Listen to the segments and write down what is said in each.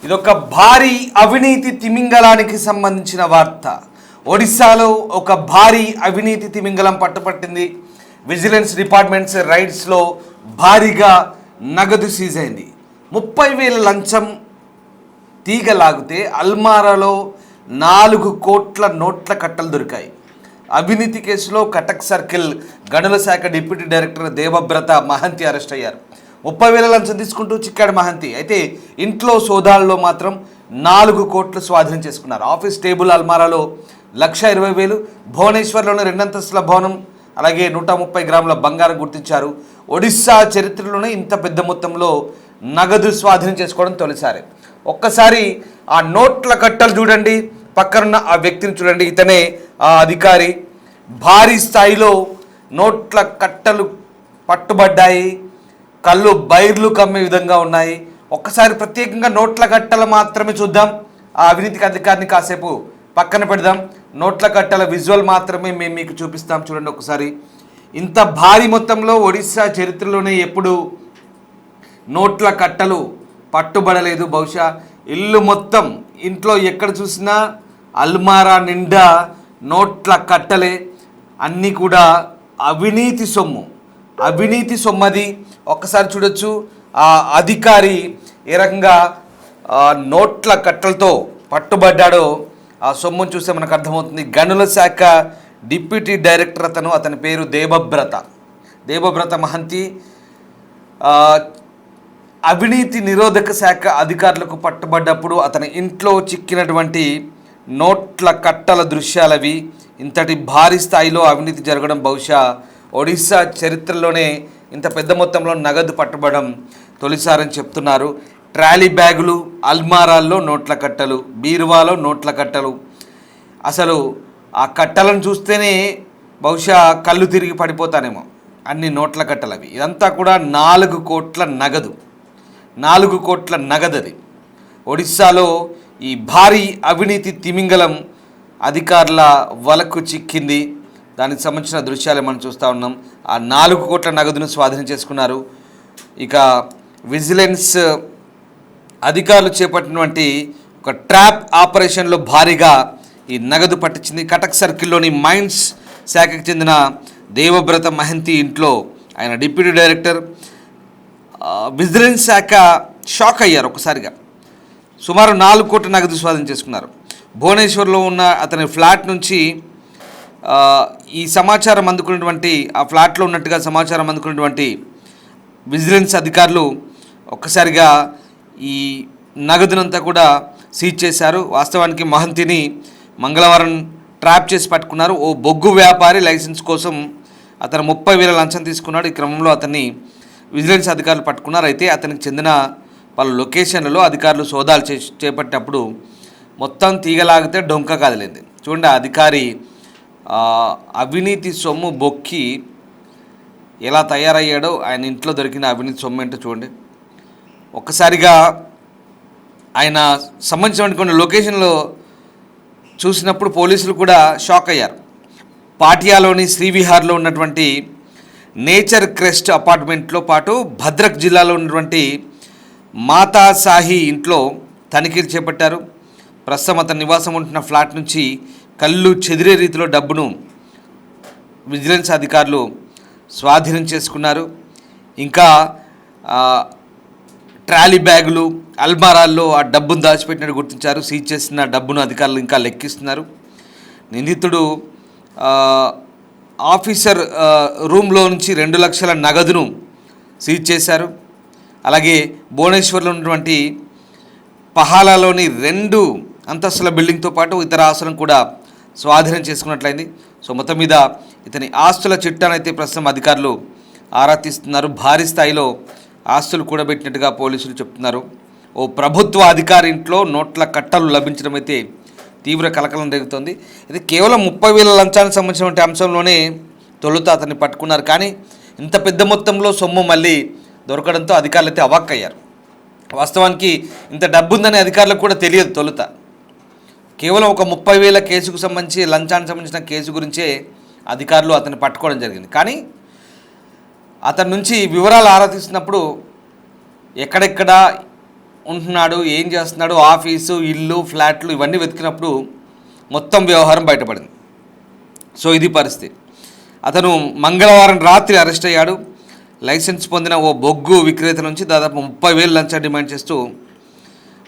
ఇదొక భారీ అవినీతి తిమింగలానికి సంబంధించిన వార్త. ఒడిశాలో ఒక భారీ అవినీతి తిమింగలం పట్టుపట్టింది. విజిలెన్స్ డిపార్ట్మెంట్స్ రైడ్స్లో భారీగా నగదు సీజ్ అయింది. 30,000 లంచం తీగలాగితే అల్మారాలో 4 కోట్ల నోట్ల కట్టలు దొరికాయి. అవినీతి కేసులో కటక్ సర్కిల్ గనుల శాఖ డిప్యూటీ డైరెక్టర్ దేవబ్రత మహంతి అరెస్ట్ అయ్యారు. 30,000 లంచం తీసుకుంటూ చిక్కాడు మహంతి. అయితే ఇంట్లో సోదాల్లో మాత్రం 4 కోట్లు స్వాధీనం చేసుకున్నారు. ఆఫీస్ టేబుల్ అల్మారాలో 1,20,000, భువనేశ్వర్లోని 2 అంతస్తుల భవనం, అలాగే 130 గ్రాముల బంగారం గుర్తించారు. ఒడిశా చరిత్రలోనే ఇంత పెద్ద మొత్తంలో నగదు స్వాధీనం చేసుకోవడం తొలిసారి. ఒక్కసారి ఆ నోట్ల కట్టలు చూడండి, పక్కనున్న ఆ వ్యక్తిని చూడండి. ఇతనే ఆ అధికారి. భారీ స్థాయిలో నోట్ల కట్టలు పట్టుబడ్డాయి. కళ్ళు బైర్లు కమ్మే విధంగా ఉన్నాయి. ఒక్కసారి ప్రత్యేకంగా నోట్ల కట్టలు మాత్రమే చూద్దాం. ఆ అవినీతి అధికారిని కాసేపు పక్కన పెడదాం. నోట్ల కట్టల విజువల్ మాత్రమే మేము మీకు చూపిస్తాం. చూడండి ఒకసారి. ఇంత భారీ మొత్తంలో ఒడిశా చరిత్రలోనే ఎప్పుడు నోట్ల కట్టలు పట్టుబడలేదు. బహుశా ఇల్లు మొత్తం, ఇంట్లో ఎక్కడ చూసినా అల్మారా నిండా నోట్ల కట్టలే. అన్నీ కూడా అవినీతి సొమ్ము. అవినీతి సొమ్మది. ఒక్కసారి చూడొచ్చు ఆ అధికారి ఏ రకంగా నోట్ల కట్టలతో పట్టుబడ్డాడో ఆ సొమ్మును చూస్తే మనకు అర్థమవుతుంది. గనుల శాఖ డిప్యూటీ డైరెక్టర్ అతని పేరు దేవబ్రత మహంతి. అవినీతి నిరోధక శాఖ అధికారులకు పట్టుబడ్డప్పుడు అతని ఇంట్లో చిక్కినటువంటి నోట్ల కట్టల దృశ్యాలవి. ఇంతటి భారీ స్థాయిలో అవినీతి జరగడం బహుశా ఒడిశా చరిత్రలోనే ఇంత పెద్ద మొత్తంలో నగదు పట్టుబడడం తొలిసారని చెప్తున్నారు. ట్రాలీ బ్యాగులు, అల్మారాల్లో నోట్ల కట్టలు, బీరువాలో నోట్ల కట్టలు. అసలు ఆ కట్టలను చూస్తేనే బహుశా కళ్ళు తిరిగి పడిపోతానేమో, అన్ని నోట్ల కట్టలు అవి. ఇదంతా కూడా 4 కోట్ల నగదు. 4 కోట్ల నగదది. ఒడిశాలో ఈ భారీ అవినీతి తిమింగలం అధికారుల వలకు చిక్కింది. దానికి సంబంధించిన దృశ్యాలు మనం చూస్తూ ఉన్నాం. ఆ 4 కోట్ల నగదును స్వాధీనం చేసుకున్నారు. ఇక విజిలెన్స్ అధికారులు చేపట్టినటువంటి ఒక ట్రాప్ ఆపరేషన్లో భారీగా ఈ నగదు పట్టించింది. కటక్ సర్కిల్లోని మైన్స్ శాఖకు చెందిన దేవబ్రత మహంతి ఇంట్లో ఆయన డిప్యూటీ డైరెక్టర్. విజిలెన్స్ శాఖ షాక్ అయ్యారు ఒక్కసారిగా. సుమారు 4 కోట్ల నగదు స్వాధీనం చేసుకున్నారు. భువనేశ్వర్లో ఉన్న అతని ఫ్లాట్ నుంచి ఈ సమాచారం అందుకున్నటువంటి, ఆ ఫ్లాట్లో ఉన్నట్టుగా సమాచారం అందుకున్నటువంటి విజిలెన్స్ అధికారులు ఒక్కసారిగా ఈ నగదునంతా కూడా సీజ్ చేశారు. వాస్తవానికి మహంతిని మంగళవారం ట్రాప్ చేసి పట్టుకున్నారు. ఓ బొగ్గు వ్యాపారి లైసెన్స్ కోసం అతను 30,000 లంచం తీసుకున్నాడు. ఈ క్రమంలో అతన్ని విజిలెన్స్ అధికారులు పట్టుకున్నారు. అయితే అతనికి చెందిన పలు లొకేషన్లలో అధికారులు సోదాలు చేపట్టినప్పుడు మొత్తం తీగలాగితే డొంక కదిలింది. చూడండి, ఆ అధికారి అవినీతి సొమ్ము బొక్కి ఎలా తయారయ్యాడో, ఆయన ఇంట్లో దొరికిన అవినీతి సొమ్ము ఏంటో చూడండి. ఒక్కసారిగా ఆయన సంబంధించిన కొన్ని లొకేషన్లో చూసినప్పుడు పోలీసులు కూడా షాక్ అయ్యారు. పాటియాలోని శ్రీవిహార్లో ఉన్నటువంటి నేచర్ క్రెస్ట్ అపార్ట్మెంట్లో పాటు భద్రక్ జిల్లాలో ఉన్నటువంటి మాతా సాహి ఇంట్లో తనిఖీలు చేపట్టారు. ప్రస్తుతం అతని నివాసం ఉంటున్న ఫ్లాట్ నుంచి కళ్ళు చెదిరే రీతిలో డబ్బును విజిలెన్స్ అధికారులు స్వాధీనం చేసుకున్నారు. ఇంకా ట్రాలీ బ్యాగులు, అల్మారాల్లో ఆ డబ్బును దాచిపెట్టినట్టు గుర్తించారు. సీజ్ చేసిన డబ్బును అధికారులు ఇంకా లెక్కిస్తున్నారు. నిందితుడు ఆఫీసర్ రూమ్లో నుంచి 2 లక్షల నగదును సీజ్ చేశారు. అలాగే భువనేశ్వర్లో ఉన్నటువంటి పహాలాలోని 2 అంతస్తుల బిల్డింగ్తో పాటు ఇతర ఆస్తులను కూడా స్వాధీనం చేసుకున్నట్లయింది. సో మొత్తం మీద ఇతని ఆస్తుల చిట్టానైతే ప్రస్తుతం అధికారులు ఆరా తీస్తున్నారు. భారీ స్థాయిలో ఆస్తులు కూడబెట్టినట్టుగా పోలీసులు చెప్తున్నారు. ఓ ప్రభుత్వ అధికారి ఇంట్లో నోట్ల కట్టలు లభించడం అయితే తీవ్ర కలకలం రేగుతోంది. ఇది కేవలం 30,000 లంచానికి సంబంధించినటువంటి అంశంలోనే తొలుత అతన్ని పట్టుకున్నారు. కానీ ఇంత పెద్ద మొత్తంలో సొమ్ము మళ్ళీ దొరకడంతో అధికారులు అయితే అవాక్కయ్యారు. వాస్తవానికి ఇంత డబ్బు ఉందని అధికారులకు కూడా తెలియదు తొలుత. కేవలం ఒక 30,000 కేసుకు సంబంధించి, లంచానికి సంబంధించిన కేసు గురించే అధికారులు అతన్ని పట్టుకోవడం జరిగింది. కానీ అతని నుంచి వివరాలు ఆరా తీసినప్పుడు ఎక్కడెక్కడ ఉంటున్నాడు, ఏం చేస్తున్నాడు, ఆఫీసు, ఇల్లు, ఫ్లాట్లు ఇవన్నీ వెతికినప్పుడు మొత్తం వ్యవహారం బయటపడింది. సో ఇది పరిస్థితి. అతను మంగళవారం రాత్రి అరెస్ట్ అయ్యాడు. లైసెన్స్ పొందిన ఓ బొగ్గు విక్రేత నుంచి దాదాపు 30,000 లంచం డిమాండ్ చేస్తూ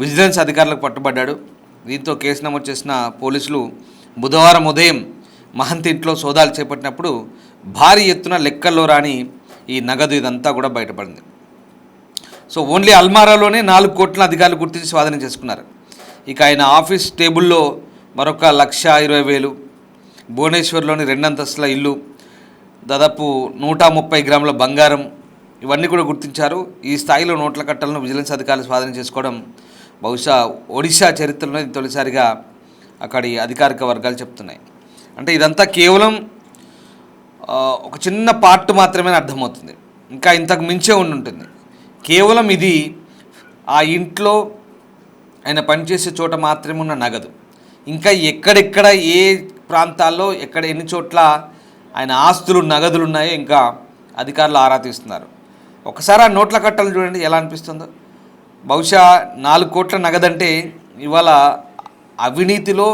విజిలెన్స్ అధికారులకు పట్టుబడ్డాడు. దీంతో కేసు నమోదు చేసిన పోలీసులు బుధవారం ఉదయం మహంతి ఇంట్లో సోదాలు చేపట్టినప్పుడు భారీ ఎత్తున లెక్కల్లో రాని ఈ నగదు ఇదంతా కూడా బయటపడింది. సో ఓన్లీ అల్మారాలోనే 4 కోట్ల అధికారులు గుర్తించి స్వాధీనం చేసుకున్నారు. ఇక ఆయన ఆఫీస్ టేబుల్లో మరొక 1,20,000, భువనేశ్వర్లోని 2 అంతస్తుల ఇల్లు, దాదాపు 130 గ్రాముల బంగారం ఇవన్నీ కూడా గుర్తించారు. ఈ స్థాయిలో నోట్ల కట్టలను విజిలెన్స్ అధికారులు స్వాధీనం చేసుకోవడం బహుశా ఒడిశా చరిత్రలో ఇది తొలిసారిగా అక్కడి అధికారిక వర్గాలు చెప్తున్నాయి. అంటే ఇదంతా కేవలం ఒక చిన్న పార్ట్ మాత్రమే అర్థమవుతుంది, ఇంకా ఇంతకు మించే ఉంటుంది. కేవలం ఇది ఆ ఇంట్లో ఆయన పనిచేసే చోట మాత్రమే ఉన్న నగదు. ఇంకా ఎక్కడెక్కడ ఏ ప్రాంతాల్లో ఎక్కడ ఎన్ని చోట్ల ఆయన ఆస్తులు నగదులు ఉన్నాయో ఇంకా అధికారులు ఆరా తీస్తున్నారు. ఒకసారి ఆ నోట్ల కట్టలు చూడండి ఎలా అనిపిస్తుందో. బహుశా 4 కోట్ల నగదంటే ఇవాళ అవినీతిలో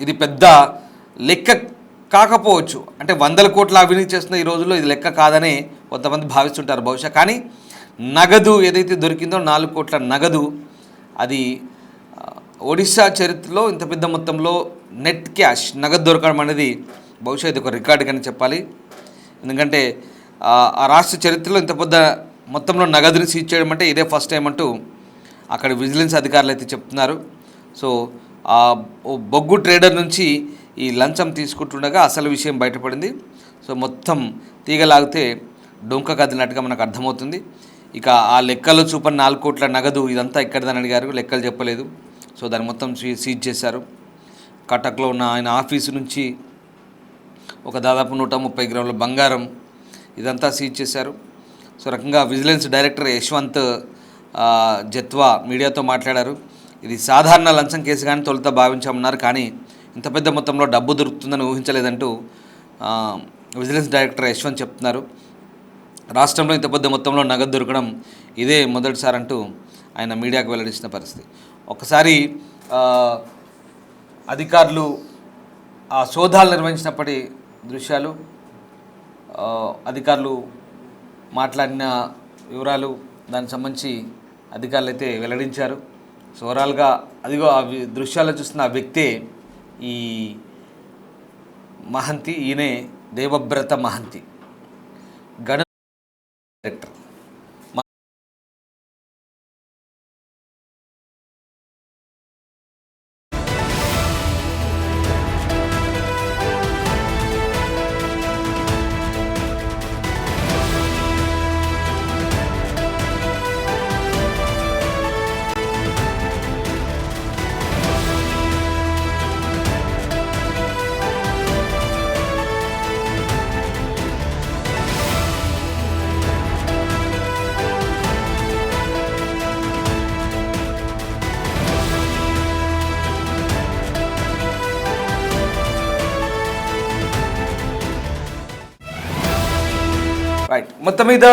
ఇది పెద్ద లెక్క కాకపోవచ్చు. అంటే 100 కోట్ల అవినీతి చేస్తున్న ఈ రోజుల్లో ఇది లెక్క కాదని కొంతమంది భావిస్తుంటారు బహుశా. కానీ నగదు ఏదైతే దొరికిందో 4 కోట్ల నగదు, అది ఒడిశా చరిత్రలో ఇంత పెద్ద మొత్తంలో నెట్ క్యాష్ నగదు దొరకడం అనేది బహుశా ఇది ఒక రికార్డుగానే చెప్పాలి. ఎందుకంటే ఆ రాష్ట్ర చరిత్రలో ఇంత పెద్ద మొత్తంలో నగదుని సీజ్ చేయడం అంటే ఇదే ఫస్ట్ టైం అంటూ అక్కడ విజిలెన్స్ అధికారులు అయితే చెప్తున్నారు. సో ఆ బొగ్గు ట్రేడర్ నుంచి ఈ లంచం తీసుకుంటుండగా అసలు విషయం బయటపడింది. సో మొత్తం తీగలాగితే డొంక కదిలినట్టుగా మనకు అర్థమవుతుంది. ఇక ఆ లెక్కలు చూపని 4 కోట్ల నగదు ఇదంతా ఎక్కడిదని అడిగారు, లెక్కలు చెప్పలేదు. సో దాన్ని మొత్తం సీజ్ చేశారు. కటక్లో ఉన్న ఆయన ఆఫీసు నుంచి ఒక దాదాపు 130 గ్రాముల బంగారం ఇదంతా సీజ్ చేశారు. సో రకంగా విజిలెన్స్ డైరెక్టర్ యశ్వంత్ జత్వా మీడియాతో మాట్లాడారు. ఇది సాధారణ లంచం కేసు కానీ తొలుత భావించామన్నారు, కానీ ఇంత పెద్ద మొత్తంలో డబ్బు దొరుకుతుందని ఊహించలేదంటూ విజిలెన్స్ డైరెక్టర్ యశ్వంత్ చెప్తున్నారు. రాష్ట్రంలో ఇంత పెద్ద మొత్తంలో నగదు దొరకడం ఇదే మొదటిసారి అంటూ ఆయన మీడియాకు వెల్లడించిన పరిస్థితి. ఒకసారి అధికారులు ఆ సోదాలు నిర్వహించినప్పటి దృశ్యాలు, అధికారులు మాట్లాడిన వివరాలు దానికి సంబంధించి అధికారులు అయితే వెల్లడించారు. సో ఓవరాల్గా అదిగో ఆ దృశ్యాల్లో చూస్తున్న ఆ వ్యక్తే ఈ మహంతి, ఈయనే దేవవ్రత మహంతి, గణ డైరెక్టర్. రైట్, మొత్తం మీద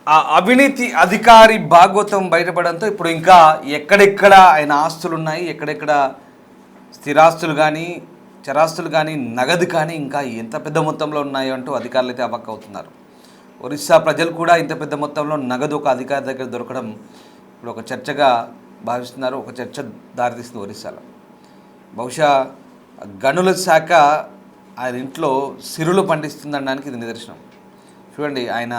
ఆ అవినీతి అధికారి భాగవతం బయటపడంతో ఇప్పుడు ఇంకా ఎక్కడెక్కడ ఆయన ఆస్తులు ఉన్నాయి, ఎక్కడెక్కడ స్థిరాస్తులు కానీ చరాస్తులు కానీ నగదు కానీ ఇంకా ఎంత పెద్ద మొత్తంలో ఉన్నాయో అంటూ అధికారులు అయితే అవాక్ అవుతున్నారు. ఒరిస్సా ప్రజలు కూడా ఇంత పెద్ద మొత్తంలో నగదు ఒక అధికారి దగ్గర దొరకడం ఇప్పుడు ఒక చర్చగా భావిస్తున్నారు. ఒక చర్చ దారితీస్తుంది ఒరిస్సాలో. బహుశా గనుల శాఖ ఆయన ఇంట్లో సిరులు పండిస్తుందనడానికి ఇది నిదర్శనం. చూడండి, ఆయన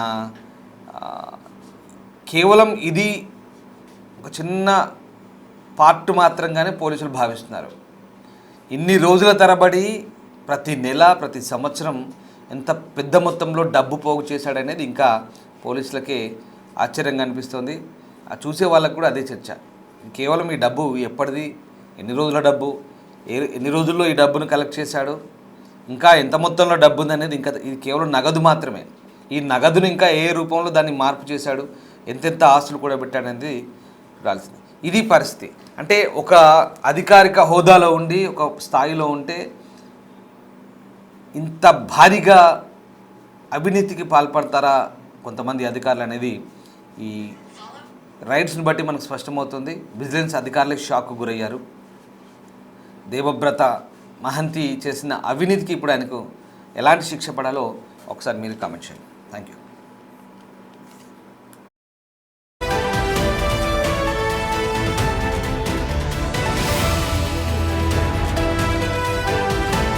కేవలం ఇది ఒక చిన్న పార్ట్ మాత్రంగానే పోలీసులు భావిస్తున్నారు. ఇన్ని రోజుల తరబడి ప్రతి నెల ప్రతి సంవత్సరం ఎంత పెద్ద మొత్తంలో డబ్బు పోగు చేశాడనేది ఇంకా పోలీసులకే ఆశ్చర్యంగా అనిపిస్తుంది. ఆ చూసే వాళ్ళకు కూడా అదే చర్చ. కేవలం ఈ డబ్బు ఎప్పటిది, ఎన్ని రోజుల డబ్బు, ఎన్ని రోజుల్లో ఈ డబ్బును కలెక్ట్ చేశాడు, ఇంకా ఎంత మొత్తంలో డబ్బు ఉందనేది ఇంకా ఇది కేవలం నగదు మాత్రమే. ఈ నగదును ఇంకా ఏ రూపంలో దాన్ని మార్పు చేశాడు, ఎంతెంత ఆస్తులు కూడా పెట్టాడనేది చూడాల్సింది. ఇది పరిస్థితి. అంటే ఒక అధికారిక హోదాలో ఉండి ఒక స్థాయిలో ఉంటే ఇంత భారీగా అవినీతికి పాల్పడతారా కొంతమంది అధికారులు అనేది ఈ రైడ్స్ని బట్టి మనకు స్పష్టమవుతుంది. విజిలెన్స్ అధికారులకు షాక్కు గురయ్యారు. దేవవ్రత మహంతి చేసిన అవినీతికి ఇప్పుడు ఆయనకు ఎలాంటి శిక్ష పడాలో ఒకసారి మీరు కామెంట్ చేయండి. Thank you.